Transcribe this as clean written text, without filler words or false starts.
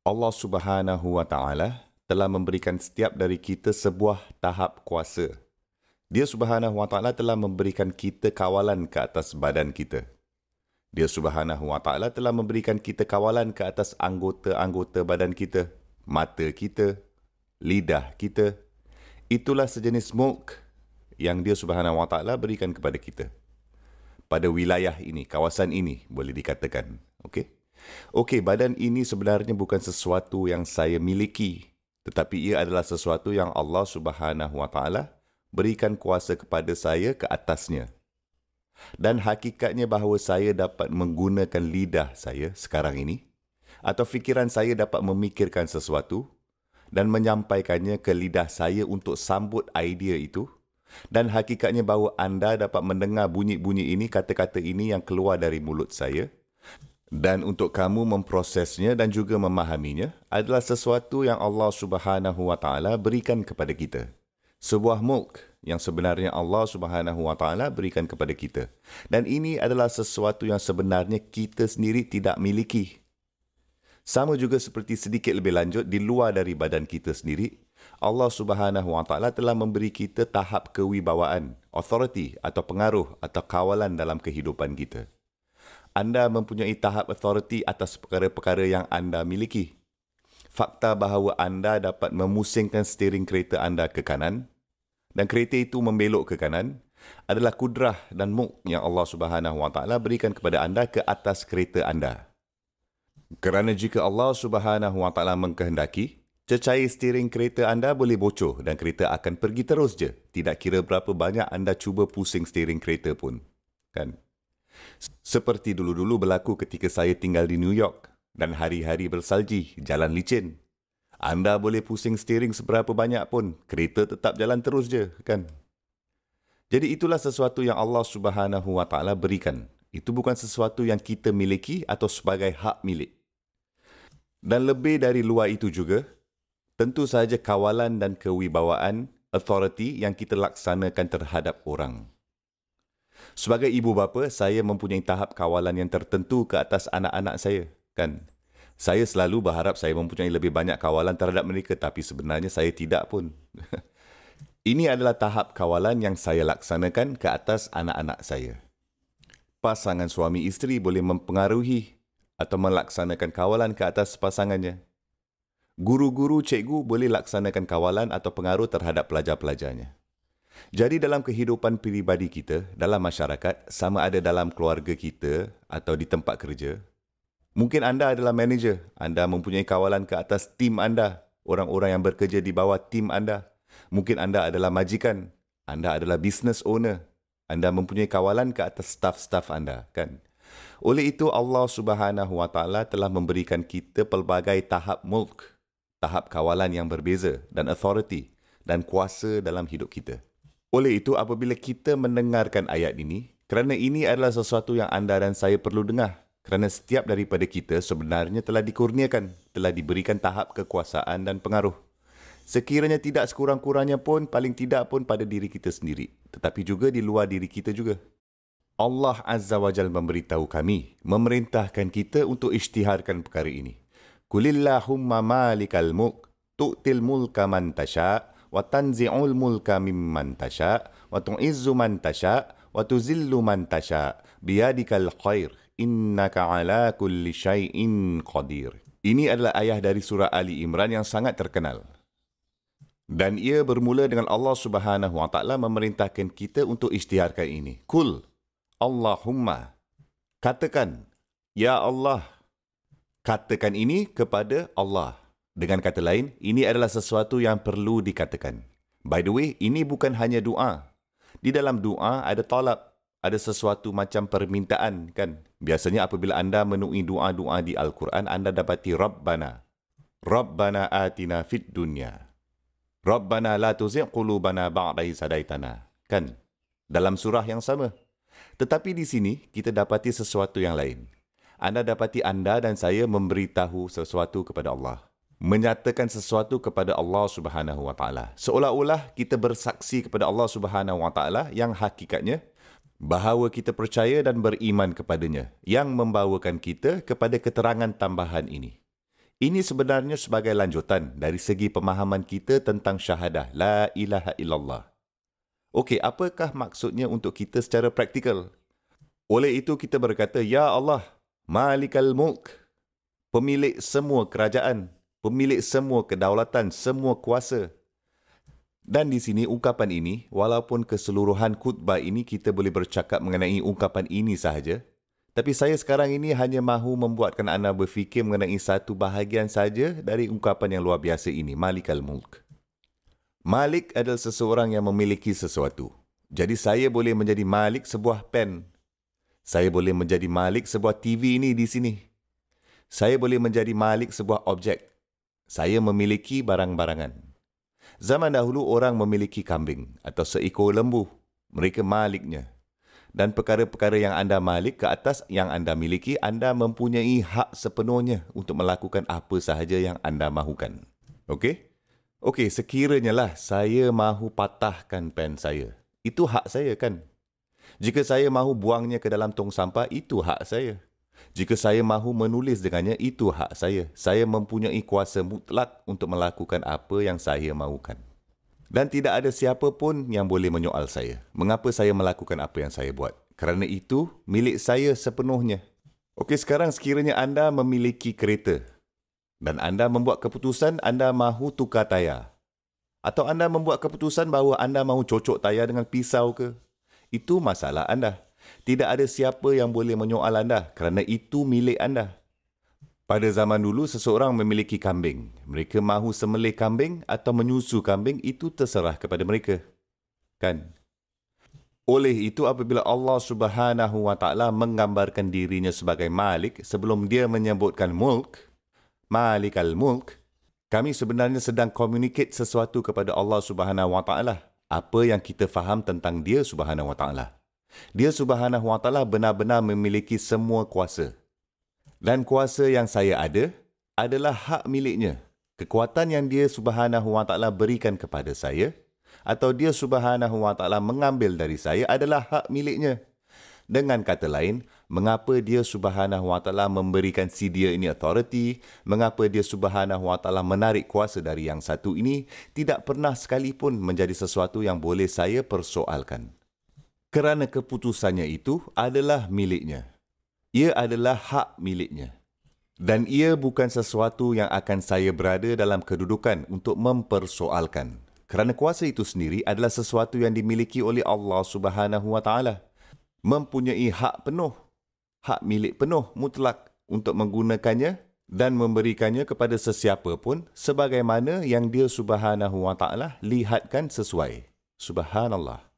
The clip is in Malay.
Allah Subhanahu wa Ta'ala telah memberikan setiap dari kita sebuah tahap kuasa. Dia Subhanahu wa Ta'ala telah memberikan kita kawalan ke atas badan kita. Dia Subhanahu wa Ta'ala telah memberikan kita kawalan ke atas anggota-anggota badan kita, mata kita, lidah kita. Itulah sejenis mulk yang dia Subhanahu wa Ta'ala berikan kepada kita. Pada wilayah ini, kawasan ini boleh dikatakan. Okey, badan ini sebenarnya bukan sesuatu yang saya miliki, tetapi ia adalah sesuatu yang Allah Subhanahu wa Ta'ala berikan kuasa kepada saya ke atasnya. Dan hakikatnya bahawa saya dapat menggunakan lidah saya sekarang ini, atau fikiran saya dapat memikirkan sesuatu dan menyampaikannya ke lidah saya untuk sambut idea itu, dan hakikatnya bahawa anda dapat mendengar bunyi-bunyi ini, kata-kata ini yang keluar dari mulut saya, dan untuk kamu memprosesnya dan juga memahaminya adalah sesuatu yang Allah Subhanahu wa Ta'ala berikan kepada kita. Sebuah mulk yang sebenarnya Allah Subhanahu wa Ta'ala berikan kepada kita. Dan ini adalah sesuatu yang sebenarnya kita sendiri tidak miliki. Sama juga seperti sedikit lebih lanjut, di luar dari badan kita sendiri, Allah Subhanahu wa Ta'ala telah memberi kita tahap kewibawaan, authority atau pengaruh atau kawalan dalam kehidupan kita. Anda mempunyai tahap authority atas perkara-perkara yang anda miliki. Fakta bahawa anda dapat memusingkan steering kereta anda ke kanan dan kereta itu membelok ke kanan adalah kudrah dan mulk yang Allah Subhanahu wa Ta'ala berikan kepada anda ke atas kereta anda. Kerana jika Allah Subhanahu wa Ta'ala mengkehendaki, cecair steering kereta anda boleh bocor dan kereta akan pergi terus je. Tidak kira berapa banyak anda cuba pusing steering kereta pun. Kan? Seperti dulu-dulu berlaku ketika saya tinggal di New York dan hari-hari bersalji, jalan licin. Anda boleh pusing steering seberapa banyak pun, kereta tetap jalan terus je, kan? Jadi itulah sesuatu yang Allah Subhanahu wa Ta'ala berikan. Itu bukan sesuatu yang kita miliki atau sebagai hak milik. Dan lebih dari luar itu juga, tentu sahaja kawalan dan kewibawaan, authority yang kita laksanakan terhadap orang. Sebagai ibu bapa, saya mempunyai tahap kawalan yang tertentu ke atas anak-anak saya, kan? Saya selalu berharap saya mempunyai lebih banyak kawalan terhadap mereka, tapi sebenarnya saya tidak pun. Ini adalah tahap kawalan yang saya laksanakan ke atas anak-anak saya. Pasangan suami isteri boleh mempengaruhi atau melaksanakan kawalan ke atas pasangannya. Guru-guru, cikgu boleh laksanakan kawalan atau pengaruh terhadap pelajar-pelajarnya. Jadi dalam kehidupan peribadi kita, dalam masyarakat, sama ada dalam keluarga kita atau di tempat kerja, mungkin anda adalah manager, anda mempunyai kawalan ke atas tim anda, orang-orang yang bekerja di bawah tim anda. Mungkin anda adalah majikan, anda adalah business owner, anda mempunyai kawalan ke atas staf-staf anda, kan? Oleh itu Allah Subhanahu wa Ta'ala telah memberikan kita pelbagai tahap mulk, tahap kawalan yang berbeza dan authority dan kuasa dalam hidup kita. Oleh itu, apabila kita mendengarkan ayat ini, kerana ini adalah sesuatu yang anda dan saya perlu dengar, kerana setiap daripada kita sebenarnya telah dikurniakan, telah diberikan tahap kekuasaan dan pengaruh. Sekiranya tidak sekurang-kurangnya pun, paling tidak pun pada diri kita sendiri, tetapi juga di luar diri kita juga. Allah Azza wa Jal memberitahu kami, memerintahkan kita untuk isytiharkan perkara ini. Kulillahumma malikal mulk, tu'til mulka man tasha' wa tanzi'ul mulka mimman tasha' wa tu'izzu man tasha' wa tuzillu man tasha' biyadikal khair innaka ala kulli syai'in qadir. Ini adalah ayat dari surah Ali Imran yang sangat terkenal. Dan ia bermula dengan Allah Subhanahu wa Ta'ala memerintahkan kita untuk isytiharkan ini. Kul Allahumma, katakan, Ya Allah, katakan ini kepada Allah. Dengan kata lain, ini adalah sesuatu yang perlu dikatakan. By the way, ini bukan hanya doa. Di dalam doa ada talab, ada sesuatu macam permintaan, kan? Biasanya apabila anda menemui doa-doa di Al-Quran, anda dapati Rabbana. Rabbana atina fid dunya. Rabbana la tuzigh qulubana ba'da idh hadaitana. Kan? Dalam surah yang sama. Tetapi di sini kita dapati sesuatu yang lain. Anda dapati anda dan saya memberitahu sesuatu kepada Allah. Menyatakan sesuatu kepada Allah Subhanahu wa Ta'ala. Seolah-olah kita bersaksi kepada Allah Subhanahu wa Ta'ala yang hakikatnya bahawa kita percaya dan beriman kepadanya yang membawakan kita kepada keterangan tambahan ini. Ini sebenarnya sebagai lanjutan dari segi pemahaman kita tentang syahadah La ilaha illallah. Okey, apakah maksudnya untuk kita secara praktikal? Oleh itu kita berkata, Ya Allah, Malikal Mulk, pemilik semua kerajaan, pemilik semua kedaulatan, semua kuasa. Dan di sini ungkapan ini, walaupun keseluruhan khutbah ini kita boleh bercakap mengenai ungkapan ini sahaja, tapi saya sekarang ini hanya mahu membuatkan anda berfikir mengenai satu bahagian saja dari ungkapan yang luar biasa ini, Malikal Mulk. Malik adalah seseorang yang memiliki sesuatu. Jadi saya boleh menjadi malik sebuah pen. Saya boleh menjadi malik sebuah TV ini di sini. Saya boleh menjadi malik sebuah objek. Saya memiliki barang-barangan. Zaman dahulu orang memiliki kambing atau seekor lembu. Mereka maliknya. Dan perkara-perkara yang anda malik ke atas yang anda miliki, anda mempunyai hak sepenuhnya untuk melakukan apa sahaja yang anda mahukan. Okey? Okey, sekiranya lah saya mahu patahkan pen saya. Itu hak saya kan? Jika saya mahu buangnya ke dalam tong sampah, itu hak saya. Jika saya mahu menulis dengannya, itu hak saya. Saya mempunyai kuasa mutlak untuk melakukan apa yang saya mahukan. Dan tidak ada siapa pun yang boleh menyoal saya. Mengapa saya melakukan apa yang saya buat? Kerana itu milik saya sepenuhnya. Okey, sekarang sekiranya anda memiliki kereta dan anda membuat keputusan anda mahu tukar tayar. Atau anda membuat keputusan bahawa anda mahu cocok tayar dengan pisau ke? Itu masalah anda. Tidak ada siapa yang boleh menyoal anda kerana itu milik anda. Pada zaman dulu, seseorang memiliki kambing. Mereka mahu sembelih kambing atau menyusu kambing, itu terserah kepada mereka. Kan? Oleh itu, apabila Allah Subhanahu Wa Taala menggambarkan dirinya sebagai Malik, sebelum dia menyebutkan Mulk, Malikal Mulk, kami sebenarnya sedang communicate sesuatu kepada Allah Subhanahu Wa Taala. Apa yang kita faham tentang dia Subhanahu Wa Taala. Dia Subhanahu Wa Taala benar-benar memiliki semua kuasa. Dan kuasa yang saya ada adalah hak miliknya. Kekuatan yang dia Subhanahu Wa Taala berikan kepada saya atau dia Subhanahu Wa Taala mengambil dari saya adalah hak miliknya. Dengan kata lain, mengapa dia Subhanahu Wa Taala memberikan si dia ini authority, mengapa dia Subhanahu Wa Taala menarik kuasa dari yang satu ini, tidak pernah sekalipun menjadi sesuatu yang boleh saya persoalkan. Kerana keputusannya itu adalah miliknya. Ia adalah hak miliknya. Dan ia bukan sesuatu yang akan saya berada dalam kedudukan untuk mempersoalkan. Kerana kuasa itu sendiri adalah sesuatu yang dimiliki oleh Allah Subhanahu Wa Taala. Mempunyai hak penuh, hak milik penuh mutlak untuk menggunakannya dan memberikannya kepada sesiapa pun sebagaimana yang dia Subhanahu Wa Taala lihatkan sesuai. Subhanallah.